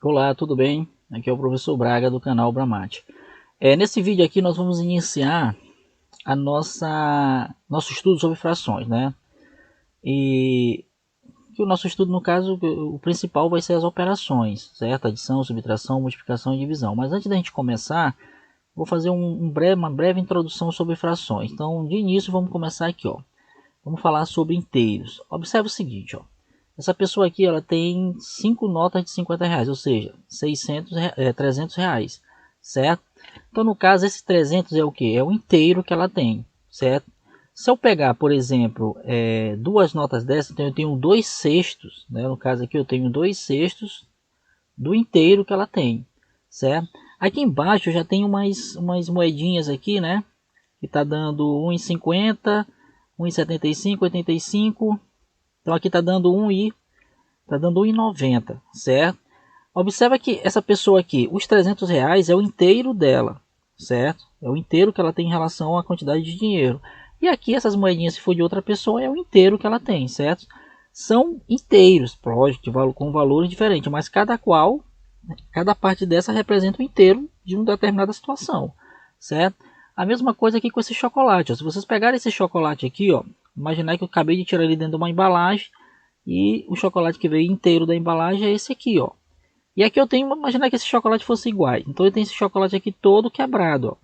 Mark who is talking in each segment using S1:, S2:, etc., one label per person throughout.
S1: Olá, tudo bem? Aqui é o professor Braga do canal Bramate. Nesse vídeo aqui nós vamos iniciar a nosso estudo sobre frações, né? E o nosso estudo, no caso, o principal vai ser as operações, certo? Adição, subtração, multiplicação e divisão. Mas antes da gente começar, vou fazer uma breve introdução sobre frações. Então, de início, vamos começar aqui, ó. Vamos falar sobre inteiros. Observe o seguinte, ó. Essa pessoa aqui, ela tem 5 notas de 50 reais, ou seja, 300 reais, certo? Então, no caso, esse 300 é o que? É o inteiro que ela tem, certo? Se eu pegar, por exemplo, duas notas dessas, então eu tenho 2 sextos, né? No caso aqui eu tenho 2 sextos do inteiro que ela tem, certo? Aqui embaixo eu já tenho umas moedinhas aqui, né? Que está dando 1,50, 1,75, 85. Então aqui está dando 1,90, certo? Observa que essa pessoa aqui, os 300 reais é o inteiro dela, certo? É o inteiro que ela tem em relação à quantidade de dinheiro. E aqui essas moedinhas, se for de outra pessoa, é o inteiro que ela tem, certo? São inteiros, lógico, com valores diferentes, mas cada parte dessa representa o inteiro de uma determinada situação, certo? A mesma coisa aqui com esse chocolate, ó. Se vocês pegarem esse chocolate aqui, ó, imaginar que eu acabei de tirar ele dentro de uma embalagem e o chocolate que veio inteiro da embalagem é esse aqui, ó. E aqui eu tenho, imaginar que esse chocolate fosse igual. Então eu tenho esse chocolate aqui todo quebrado, ó.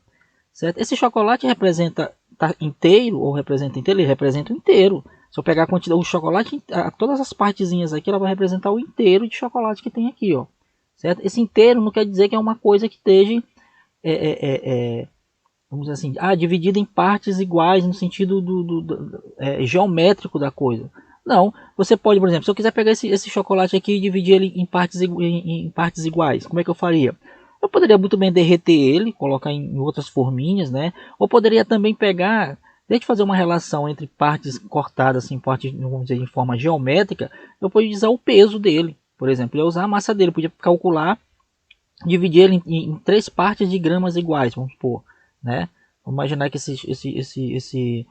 S1: Certo? Esse chocolate representa inteiro ou representa inteiro? Ele representa o inteiro. Se eu pegar a quantidade, o chocolate, todas as partezinhas aqui, ela vai representar o inteiro de chocolate que tem aqui, ó. Certo? Esse inteiro não quer dizer que é uma coisa que esteja vamos dizer assim, dividida em partes iguais no sentido geométrico da coisa. Não, você pode, por exemplo, se eu quiser pegar esse chocolate aqui e dividir ele em partes iguais, como é que eu faria? Eu poderia muito bem derreter ele, colocar em outras forminhas, né? Ou poderia também pegar, desde fazer uma relação entre partes cortadas, assim, partes, vamos dizer, em forma geométrica, eu poderia usar o peso dele, por exemplo, eu ia usar a massa dele, eu podia calcular, dividir ele em 3 partes de gramas iguais, vamos supor, né? Vamos imaginar que esse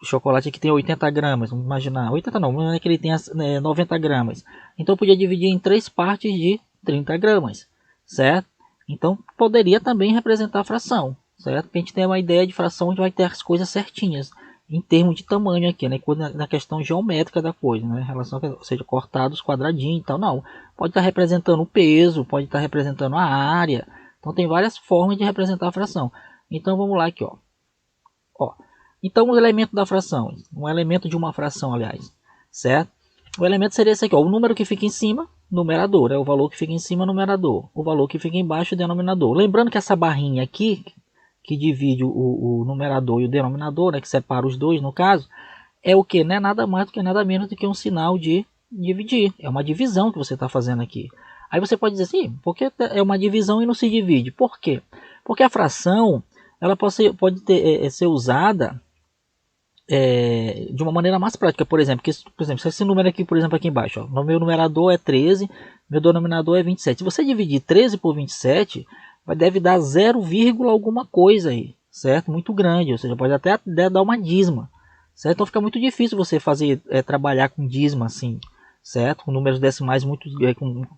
S1: chocolate aqui tem 80 gramas, vamos imaginar, 80 não, vamos imaginar que ele tenha 90 gramas. Então eu podia dividir em 3 partes de 30 gramas, certo? Então poderia também representar a fração, certo? Porque a gente tem uma ideia de fração, a gente vai ter as coisas certinhas, em termos de tamanho aqui, né? Na questão geométrica da coisa, né? Em relação, ou seja, cortados quadradinhos e tal, não. Pode estar representando o peso, pode estar representando a área. Então tem várias formas de representar a fração. Então vamos lá aqui, ó. Então o elemento da fração, um elemento de uma fração, aliás, certo? O elemento seria esse aqui, ó, o número que fica em cima, numerador, é o valor que fica em cima, numerador. O valor que fica embaixo, denominador. Lembrando que essa barrinha aqui, que divide o numerador e o denominador, né, que separa os dois no caso, é o que? Não é nada mais do que nada menos do que um sinal de dividir. É uma divisão que você está fazendo aqui. Aí você pode dizer assim, porque é uma divisão e não se divide. Por quê? Porque a fração ela pode ser usada de uma maneira mais prática. Por exemplo, se esse número aqui, por exemplo, aqui embaixo, ó, no meu numerador é 13, meu denominador é 27. Se você dividir 13 por 27, deve dar 0, alguma coisa aí, certo? Muito grande, ou seja, pode até dar uma dízima, certo? Então fica muito difícil você trabalhar com dízima assim, certo? Com números decimais com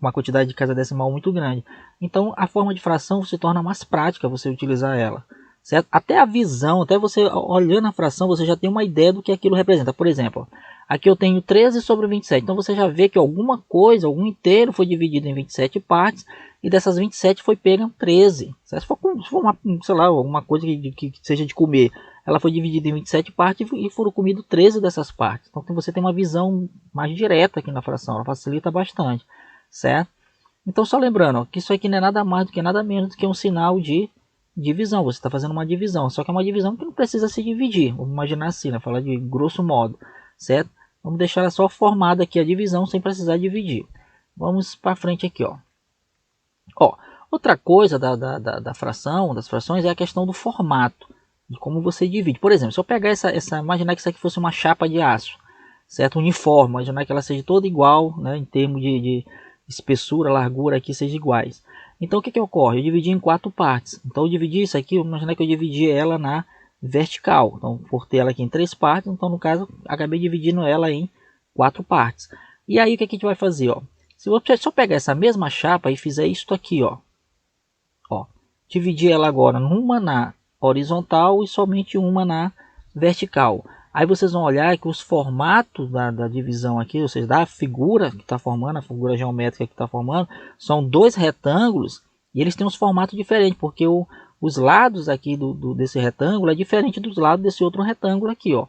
S1: uma quantidade de casa decimal muito grande. Então a forma de fração se torna mais prática você utilizar ela. Certo? Até a visão, até você olhando a fração, você já tem uma ideia do que aquilo representa. Por exemplo, aqui eu tenho 13 sobre 27. Então você já vê que alguma coisa, algum inteiro foi dividido em 27 partes. E dessas 27 foi pega 13. Se for uma, sei lá, alguma coisa que seja de comer, ela foi dividida em 27 partes e foram comidas 13 dessas partes. Então você tem uma visão mais direta aqui na fração. Ela facilita bastante. Certo? Então só lembrando, ó, que isso aqui não é nada mais do que nada menos do que um sinal de divisão. Você está fazendo uma divisão, só que é uma divisão que não precisa se dividir. Vamos imaginar assim, né? Falar de grosso modo, certo? Vamos deixar ela só formada aqui a divisão sem precisar dividir. Vamos para frente aqui, ó. Outra coisa da fração, das frações, é a questão do formato, de como você divide. Por exemplo, se eu pegar imaginar que isso aqui fosse uma chapa de aço, certo? Uniforme, imaginar que ela seja toda igual, né? Em termos de espessura, largura aqui seja iguais. Então o que ocorre? Eu dividi em 4 partes. Então eu dividi isso aqui, imaginar que eu dividi ela na vertical. Então cortei ela aqui em 3 partes, então no caso acabei dividindo ela em 4 partes. E aí o que a gente vai fazer? Ó? Se você só pegar essa mesma chapa e fizer isso aqui, ó, dividir ela agora numa na horizontal e somente uma na vertical. Aí vocês vão olhar que os formatos da divisão aqui, ou seja, da figura que está formando, a figura geométrica que está formando, são dois retângulos e eles têm uns formatos diferentes, porque os lados aqui desse retângulo é diferente dos lados desse outro retângulo aqui, ó.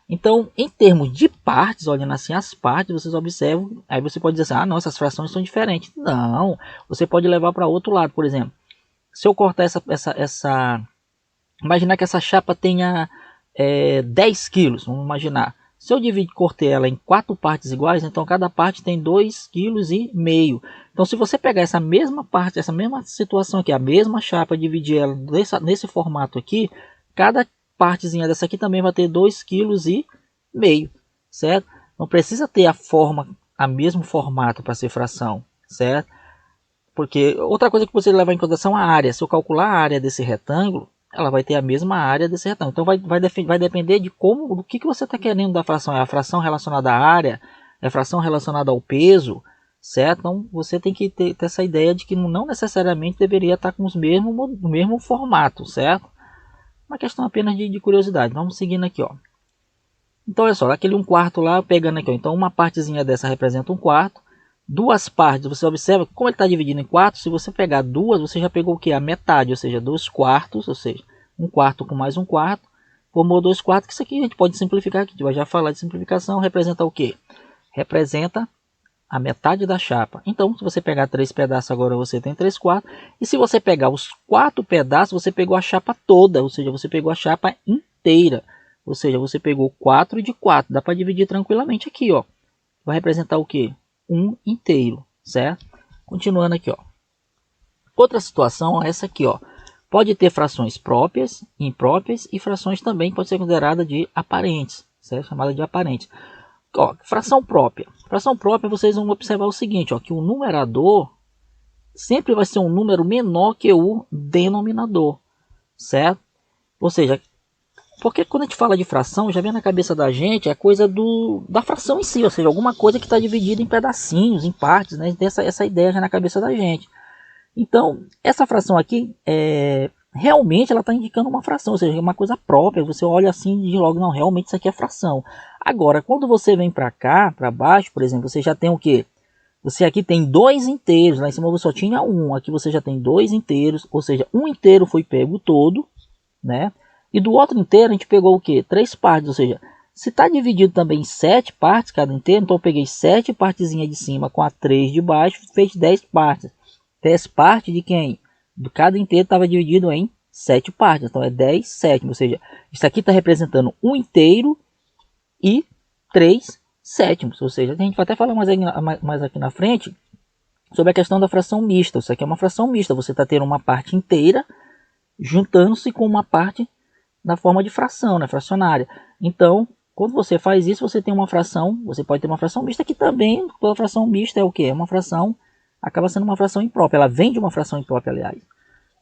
S1: Então, em termos de partes, olhando assim as partes, vocês observam, aí você pode dizer assim, ah, não, essas frações são diferentes. Não, você pode levar para outro lado, por exemplo. Se eu cortar imaginar que essa chapa tenha 10 quilos, vamos imaginar. Se eu cortei ela em 4 partes iguais, então cada parte tem 2,5 kg. Então se você pegar essa mesma parte, essa mesma situação aqui, a mesma chapa, dividir ela nesse formato aqui, cada partezinha dessa aqui também vai ter 2,5 kg, certo? Não precisa ter a mesmo formato para ser fração, certo? Porque outra coisa que você levar em consideração é a área. Se eu calcular a área desse retângulo, ela vai ter a mesma área desse retângulo. Então vai depender de do que você está querendo da fração. É a fração relacionada à área? É a fração relacionada ao peso? Certo? Então você tem que ter essa ideia de que não necessariamente deveria estar com o mesmo formato, certo? Uma questão apenas de curiosidade. Vamos seguindo aqui, ó. Então olha só, aquele 1/4 lá, pegando aqui, ó. Então uma partezinha dessa representa 1/4. Duas partes, você observa como ele está dividido em 4. Se você pegar duas, você já pegou o que? A metade, ou seja, 2/4, ou seja, 1/4 com mais 1/4, formou 2/4, que isso aqui a gente pode simplificar aqui, a gente vai já falar de simplificação. Representa o que? Representa a metade da chapa. Então, se você pegar 3 pedaços, agora você tem 3/4, e se você pegar os 4 pedaços, você pegou a chapa toda, ou seja, você pegou a chapa inteira, ou seja, você pegou 4 de 4, dá para dividir tranquilamente aqui, ó. Vai representar o que? 1 inteiro, certo? Continuando aqui, ó. Outra situação é essa aqui, ó. Pode ter frações próprias, impróprias e frações também pode ser considerada de aparentes, certo? Chamada de aparentes. Ó, fração própria. Fração própria, vocês vão observar o seguinte, ó, que o numerador sempre vai ser um número menor que o denominador, certo? Ou seja, porque quando a gente fala de fração, já vem na cabeça da gente a coisa da fração em si, ou seja, alguma coisa que está dividida em pedacinhos, em partes, né? Tem essa ideia já na cabeça da gente. Então, essa fração aqui, realmente ela está indicando uma fração, ou seja, uma coisa própria. Você olha assim e diz logo, não, realmente isso aqui é fração. Agora, quando você vem para cá, para baixo, por exemplo, você já tem o quê? Você aqui tem 2 inteiros, lá em cima você só tinha 1, aqui você já tem 2 inteiros, ou seja, um inteiro foi pego todo, né? E do outro inteiro a gente pegou o que? 3 partes, ou seja, se está dividido também em 7 partes cada inteiro, então eu peguei 7 partezinhas de cima com a 3 de baixo, fez 10 partes. 10 partes de quem? De cada inteiro estava dividido em 7 partes, então é 10 sétimos, ou seja, isso aqui está representando um inteiro e 3 sétimos, ou seja, a gente vai até falar mais aqui na frente sobre a questão da fração mista. Isso aqui é uma fração mista, você está tendo uma parte inteira juntando-se com uma parte na forma de fração, né, fracionária. Então, quando você faz isso, você tem uma fração, você pode ter uma fração mista, que também, toda fração mista é o que? É uma fração, acaba sendo uma fração imprópria, ela vem de uma fração imprópria, aliás,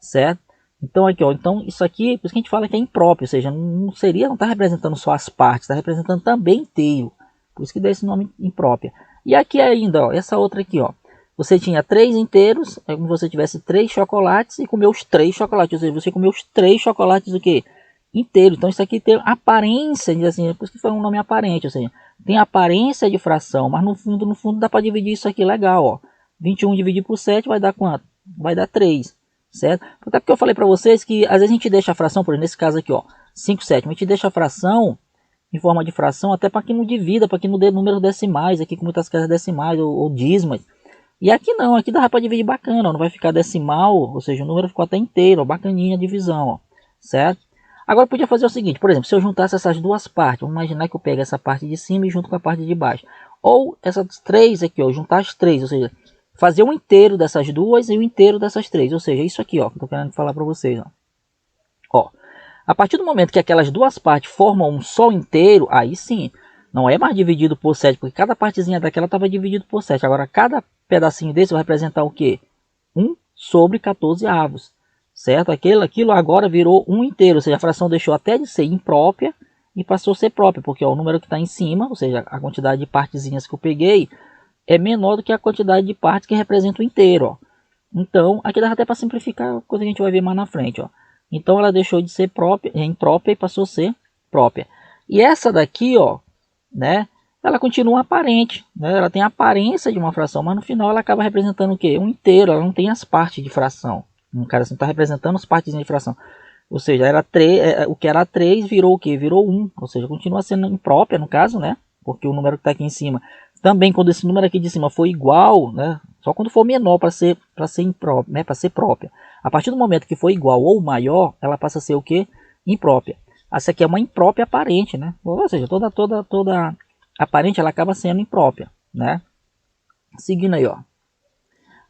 S1: certo? Então, aqui, ó, então isso aqui, por isso que a gente fala que é impróprio, ou seja, não está representando só as partes, está representando também inteiro, por isso que dá esse nome imprópria. E aqui ainda, ó, essa outra aqui, ó, você tinha 3 inteiros, é como se você tivesse 3 chocolates e comeu os 3 chocolates, ou seja, você comeu os 3 chocolates o quê? Inteiro. Então isso aqui tem aparência, assim, por isso que foi um nome aparente, ou seja, tem aparência de fração, mas no fundo dá para dividir isso aqui legal, ó. 21 dividido por 7 vai dar quanto? Vai dar 3, certo? Até porque eu falei para vocês que às vezes a gente deixa a fração, por exemplo, nesse caso aqui, ó, 5 sétimos, a gente deixa a fração em forma de fração até para que não divida, para que não dê números decimais, aqui com muitas casas decimais ou dízimas. E aqui não, aqui dá para dividir bacana, ó, não vai ficar decimal, ou seja, o número ficou até inteiro, ó, bacaninha a divisão, ó, certo? Agora eu podia fazer o seguinte, por exemplo, se eu juntasse essas duas partes, vamos imaginar que eu pego essa parte de cima e junto com a parte de baixo. Ou essas 3 aqui, ó, juntar as 3, ou seja, fazer um inteiro dessas duas e o inteiro dessas 3. Ou seja, isso aqui, ó, que eu tô querendo falar para vocês, ó. Ó, a partir do momento que aquelas duas partes formam um só inteiro, aí sim, não é mais dividido por 7, porque cada partezinha daquela estava dividido por 7. Agora, cada pedacinho desse vai representar o quê? 1 sobre 14 avos. Certo? Aquilo agora virou um inteiro, ou seja, a fração deixou até de ser imprópria e passou a ser própria, porque ó, o número que está em cima, ou seja, a quantidade de partezinhas que eu peguei, é menor do que a quantidade de partes que representa o inteiro, ó. Então, aqui dá até para simplificar, coisa que a gente vai ver mais na frente, ó. Então ela deixou de ser própria, imprópria, e passou a ser própria. E essa daqui, ó, né, ela continua aparente, né? Ela tem a aparência de uma fração, mas no final ela acaba representando o quê? Um inteiro, ela não tem as partes de fração. Um cara assim está representando as partes de fração. Ou seja, era 3, o que era 3 virou o quê? Virou 1. Ou seja, continua sendo imprópria no caso, né? Porque o número que está aqui em cima, também quando esse número aqui de cima for igual, né? Só quando for menor para ser imprópria, né? Para ser própria. A partir do momento que for igual ou maior, ela passa a ser o quê? Imprópria. Essa aqui é uma imprópria aparente, né? Ou seja, toda aparente ela acaba sendo imprópria, né? Seguindo aí, ó.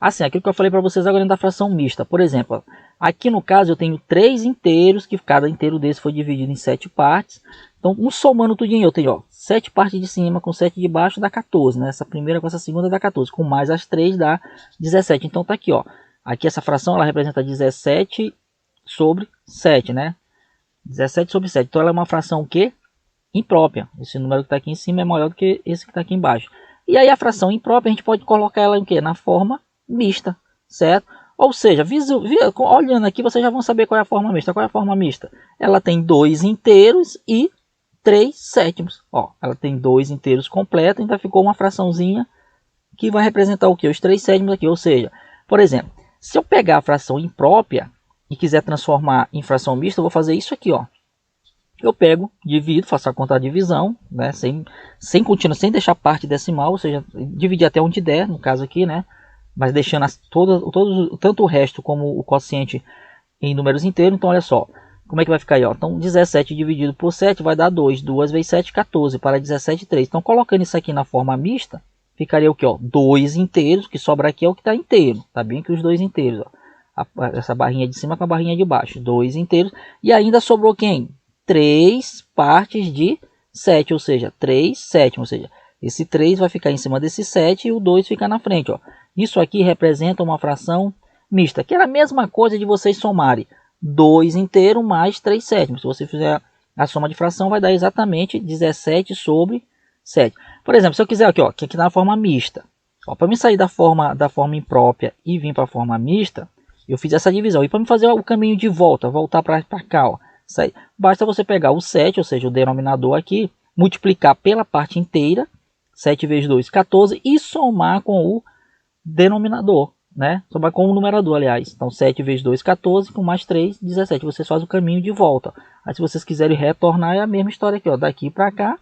S1: Assim, aquilo que eu falei para vocês agora da fração mista. Por exemplo, ó, aqui no caso eu tenho 3 inteiros, que cada inteiro desse foi dividido em 7 partes. Então, somando tudinho, eu tenho, ó, 7 partes de cima com 7 de baixo dá 14, né? Essa primeira com essa segunda dá 14, com mais as 3 dá 17. Então tá aqui, ó. Aqui essa fração ela representa 17 sobre 7, né? 17 sobre 7. Então ela é uma fração o quê? Imprópria. Esse número que está aqui em cima é maior do que esse que está aqui embaixo. E aí a fração imprópria a gente pode colocar ela em quê? Na forma mista, certo? Ou seja, olhando aqui vocês já vão saber qual é a forma mista. Qual é a forma mista? Ela tem 2 inteiros e 3 sétimos. Ó, ela tem 2 inteiros completos, então ficou uma fraçãozinha que vai representar o quê? Os 3 sétimos aqui. Ou seja, por exemplo, se eu pegar a fração imprópria e quiser transformar em fração mista, eu vou fazer isso aqui, ó. Eu pego, divido, faço a conta de divisão, né, sem continuar, sem deixar parte decimal, ou seja, dividir até onde der, no caso aqui, né, mas deixando tanto o resto como o quociente em números inteiros. Então olha só, como é que vai ficar aí, ó? Então 17 dividido por 7 vai dar 2, 2 vezes 7, 14, para 17, 3. Então colocando isso aqui na forma mista, ficaria o que, ó? 2 inteiros, que sobra aqui é o que está inteiro, tá bem que os 2 inteiros, ó. Essa barrinha de cima com a barrinha de baixo, 2 inteiros, e ainda sobrou quem? 3 partes de 7, ou seja, 3 sétimos, ou seja, esse 3 vai ficar em cima desse 7 e o 2 fica na frente, ó. Isso aqui representa uma fração mista, que é a mesma coisa de vocês somarem 2 inteiros mais 3 sétimos. Se você fizer a soma de fração, vai dar exatamente 17 sobre 7. Por exemplo, se eu quiser aqui, ó, que aqui na forma mista, para me sair da forma imprópria e vir para a forma mista, eu fiz essa divisão. E para me fazer o caminho de voltar para cá, ó, basta você pegar o 7, ou seja, o denominador aqui, multiplicar pela parte inteira, 7 vezes 2, 14, e somar com o denominador, né? Somar com o numerador, aliás. Então 7 vezes 2, 14, com mais 3, 17. Vocês fazem o caminho de volta. Aí se vocês quiserem retornar, é a mesma história aqui, ó, daqui para cá.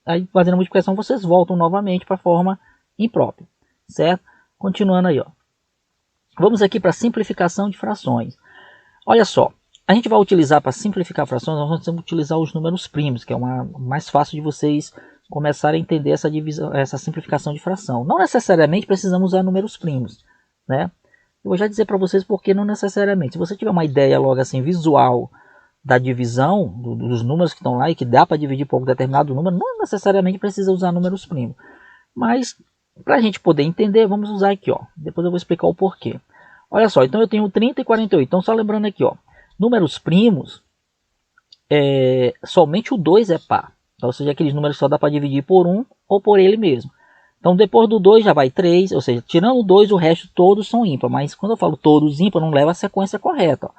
S1: Aí fazendo a multiplicação, vocês voltam novamente para a forma imprópria, certo? Continuando aí, ó. Vamos aqui para a simplificação de frações. Olha só. A gente vai utilizar para simplificar frações, nós vamos utilizar os números primos, que é mais fácil de vocês começarem a entender essa divisão, essa simplificação de fração. Não necessariamente precisamos usar números primos, né? Eu vou já dizer para vocês por que não necessariamente. Se você tiver uma ideia logo assim visual da divisão dos números que estão lá e que dá para dividir por um determinado número, não necessariamente precisa usar números primos. Mas para a gente poder entender, vamos usar aqui, ó. Depois eu vou explicar o porquê. Olha só, então eu tenho 30 e 48. Então só lembrando aqui, ó. Números primos, somente o 2 é par. Então, ou seja, aqueles números só dá para dividir por 1 ou por ele mesmo. Então, depois do 2 já vai 3, ou seja, tirando o 2, o resto todos são ímpar. Mas quando eu falo todos ímpar, não leva a sequência correta. Ó.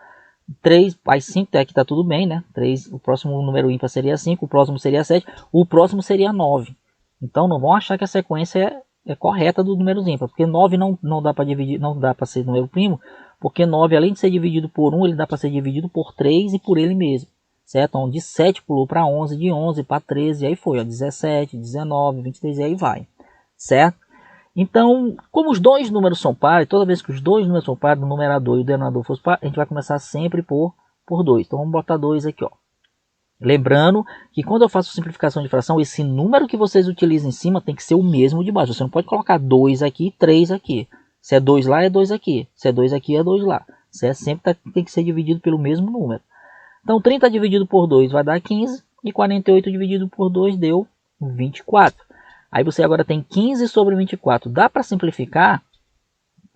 S1: 3 mais 5, até aqui está tudo bem, né? 3, o próximo número ímpar seria 5, o próximo seria 7, o próximo seria 9. Então, não vão achar que a sequência é correta dos números ímpares, porque 9 não dá para dividir, não dá para ser número primo, porque 9, além de ser dividido por 1, ele dá para ser dividido por 3 e por ele mesmo, certo? Então, de 7 pulou para 11, de 11 para 13, e aí foi, ó, 17, 19, 23, e aí vai, certo? Então, como os dois números são pares, toda vez que os dois números são pares, o numerador e o denominador fossem pares, a gente vai começar sempre por 2. Então, vamos botar 2 aqui, ó. Lembrando que quando eu faço simplificação de fração, esse número que vocês utilizam em cima tem que ser o mesmo de baixo. Você não pode colocar 2 aqui e 3 aqui. Se é 2 lá, é 2 aqui. Se é 2 aqui, é 2 lá. Sempre tem que ser dividido pelo mesmo número. Então, 30 dividido por 2 vai dar 15. E 48 dividido por 2 deu 24. Aí você agora tem 15 sobre 24. Dá para simplificar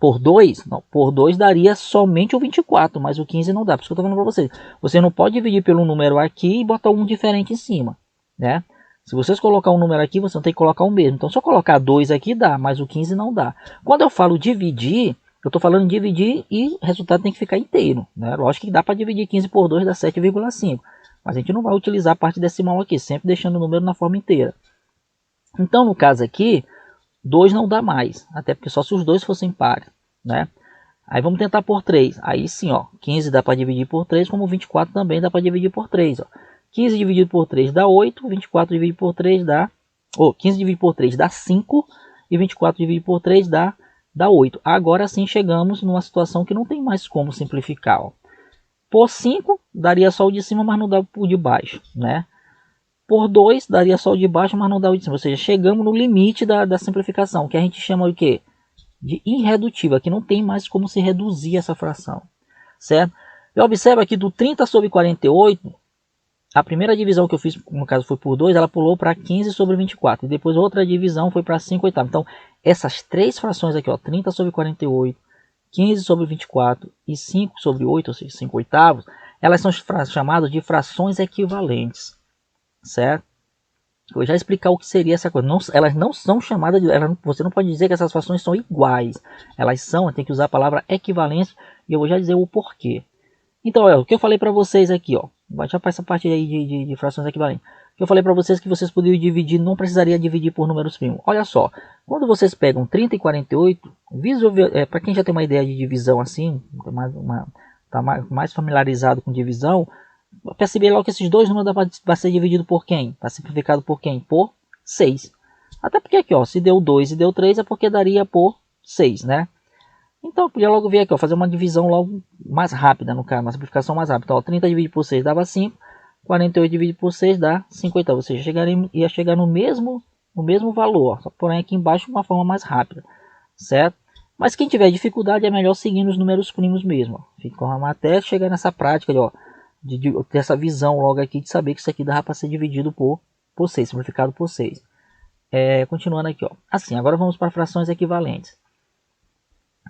S1: por 2? Não, por 2 daria somente o 24, mas o 15 não dá. Por isso que eu estou falando para vocês. Você não pode dividir pelo número aqui e botar um diferente em cima, né? Se vocês colocar um número aqui, você não tem que colocar o mesmo. Então, se eu colocar 2 aqui, dá, mas o 15 não dá. Quando eu falo dividir, eu estou falando dividir e o resultado tem que ficar inteiro, né? Lógico que dá para dividir 15 por 2, dá 7,5. Mas a gente não vai utilizar a parte decimal aqui, sempre deixando o número na forma inteira. Então, no caso aqui, 2 não dá mais, até porque só se os dois fossem pares, né? Aí vamos tentar por 3. Aí sim, ó, 15 dá para dividir por 3, como 24 também dá para dividir por 3. Ó. 15 dividido por 3 dá 8, 24 dividido por 3 dá... 15 dividido por 3 dá 5, e 24 dividido por 3 dá 8. Agora sim chegamos numa situação que não tem mais como simplificar. Ó. Por 5 daria só o de cima, mas não dá o de baixo, né? Por 2 daria só o de baixo, mas não dá o de cima. Ou seja, chegamos no limite da simplificação, que a gente chama de quê? De irredutível, que não tem mais como se reduzir essa fração, certo? E observa aqui do 30 sobre 48, a primeira divisão que eu fiz, no caso foi por 2, ela pulou para 15 sobre 24, e depois outra divisão foi para 5 oitavos. Então, essas três frações aqui, ó, 30 sobre 48, 15 sobre 24 e 5 sobre 8, ou seja, 5 oitavos, elas são chamadas de frações equivalentes, certo? Eu vou já explicar o que seria essa coisa. Não, elas não são chamadas de... você não pode dizer que essas frações são iguais. Elas são, tem que usar a palavra equivalência. E eu vou já dizer o porquê. Então, o que eu falei para vocês aqui, ó. Já para essa parte aí de frações equivalentes. O que eu falei para vocês que vocês poderiam dividir, não precisaria dividir por números primos. Olha só, quando vocês pegam 30 e 48, para quem já tem uma ideia de divisão assim, está mais familiarizado com divisão, perceber logo que esses dois números vai ser dividido por quem? Vai ser simplificado por quem? Por 6. Até porque aqui, ó, se deu 2 e deu 3 é porque daria por 6, né? Então eu podia logo vir aqui, ó, fazer uma divisão logo mais rápida, no caso, uma simplificação mais rápida. Então, ó, 30 dividido por 6 dava 5, 48 dividido por 6 dá 5 oitavos. Ou seja, ia chegar no mesmo valor, ó, só porém aqui embaixo de uma forma mais rápida, certo? Mas quem tiver dificuldade é melhor seguir os números primos mesmo. Ó. Fica até chegar nessa prática, ó, de ter essa visão logo aqui de saber que isso aqui dá para ser dividido por 6, simplificado por 6. Continuando aqui, ó. Assim, agora vamos para frações equivalentes.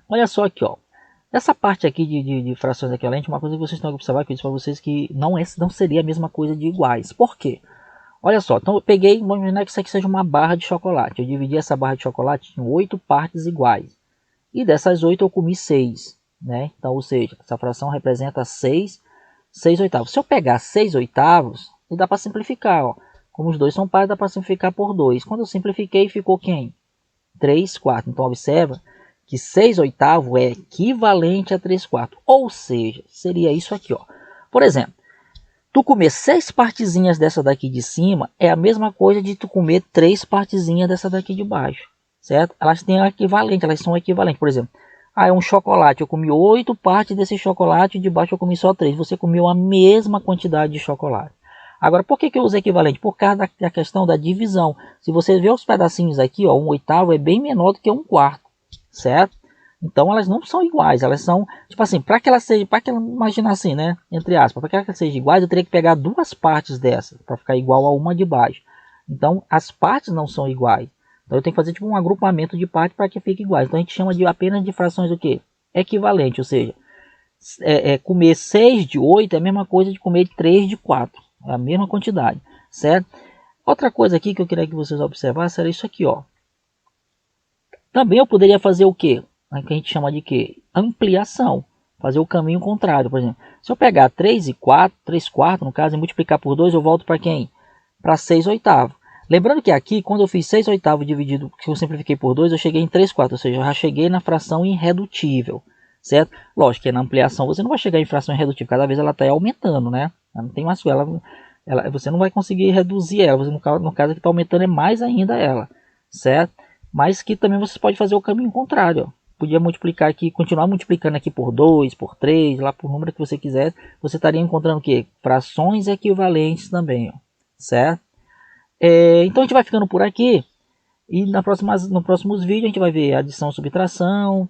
S1: Olha só aqui, ó. Essa parte aqui de frações equivalentes, uma coisa que vocês têm que observar, que eu disse para vocês que não seria a mesma coisa de iguais. Por quê? Olha só, então eu peguei, vamos imaginar que isso aqui seja uma barra de chocolate. Eu dividi essa barra de chocolate em 8 partes iguais. E dessas 8 eu comi 6, né? Então, ou seja, essa fração representa 6 oitavos. Se eu pegar 6 oitavos, dá para simplificar, ó. Como os dois são pares, dá para simplificar por 2. Quando eu simplifiquei, ficou quem? 3 quartos. Então, observa que 6 oitavos é equivalente a 3 quartos. Ou seja, seria isso aqui, ó. Por exemplo, tu comer 6 partezinhas dessa daqui de cima é a mesma coisa de tu comer 3 partezinhas dessa daqui de baixo, certo? Elas têm equivalente, elas são equivalentes. Por exemplo, é um chocolate, eu comi 8 partes desse chocolate, de baixo eu comi só 3. Você comeu a mesma quantidade de chocolate. Agora, por que eu usei equivalente? Por causa da questão da divisão. Se você ver os pedacinhos aqui, ó, 1 oitavo é bem menor do que 1 quarto, certo? Então elas não são iguais, elas são, tipo assim, para que ela imagina assim, né, entre aspas, para que ela seja iguais, eu teria que pegar 2 partes dessa, para ficar igual a uma de baixo. Então, as partes não são iguais. Então eu tenho que fazer tipo um agrupamento de partes para que fique iguais. Então a gente chama apenas de frações o quê? Equivalente, ou seja, comer 6 de 8 é a mesma coisa de comer 3 de 4. É a mesma quantidade, certo? Outra coisa aqui que eu queria que vocês observassem era isso aqui, ó. Também eu poderia fazer o quê? Que a gente chama de quê? Ampliação. Fazer o caminho contrário, por exemplo. Se eu pegar 3 e 4, 3 quartos no caso, e multiplicar por 2, eu volto para quem? Para 6 oitavos. Lembrando que aqui, quando eu fiz 6 oitavos dividido, que eu simplifiquei por 2, eu cheguei em 3 quartos, ou seja, eu já cheguei na fração irredutível, certo? Lógico que na ampliação você não vai chegar em fração irredutível, cada vez ela está aumentando, né? Ela não tem mais você não vai conseguir reduzir ela, no caso que está aumentando é mais ainda ela, certo? Mas que também você pode fazer o caminho contrário, ó. Podia multiplicar aqui, continuar multiplicando aqui por 2, por 3, lá por número que você quiser, você estaria encontrando o quê? Frações equivalentes também, ó, certo? Então a gente vai ficando por aqui e nos próximos vídeos a gente vai ver adição, subtração,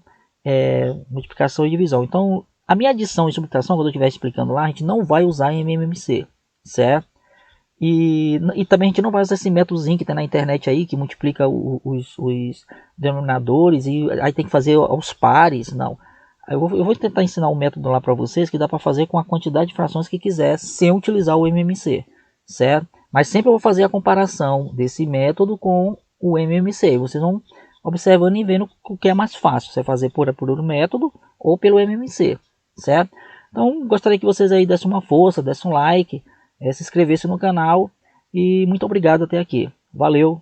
S1: multiplicação e divisão. Então a minha adição e subtração, quando eu estiver explicando lá, a gente não vai usar MMC, certo? E também a gente não vai usar esse métodozinho que tem na internet aí, que multiplica os denominadores e aí tem que fazer aos pares, não. Eu vou tentar ensinar um método lá para vocês que dá para fazer com a quantidade de frações que quiser sem utilizar o MMC, certo? Mas sempre eu vou fazer a comparação desse método com o MMC. Vocês vão observando e vendo o que é mais fácil, você fazer por um método ou pelo MMC, certo? Então gostaria que vocês aí dessem uma força, dessem um like, se inscrevessem no canal e muito obrigado até aqui. Valeu!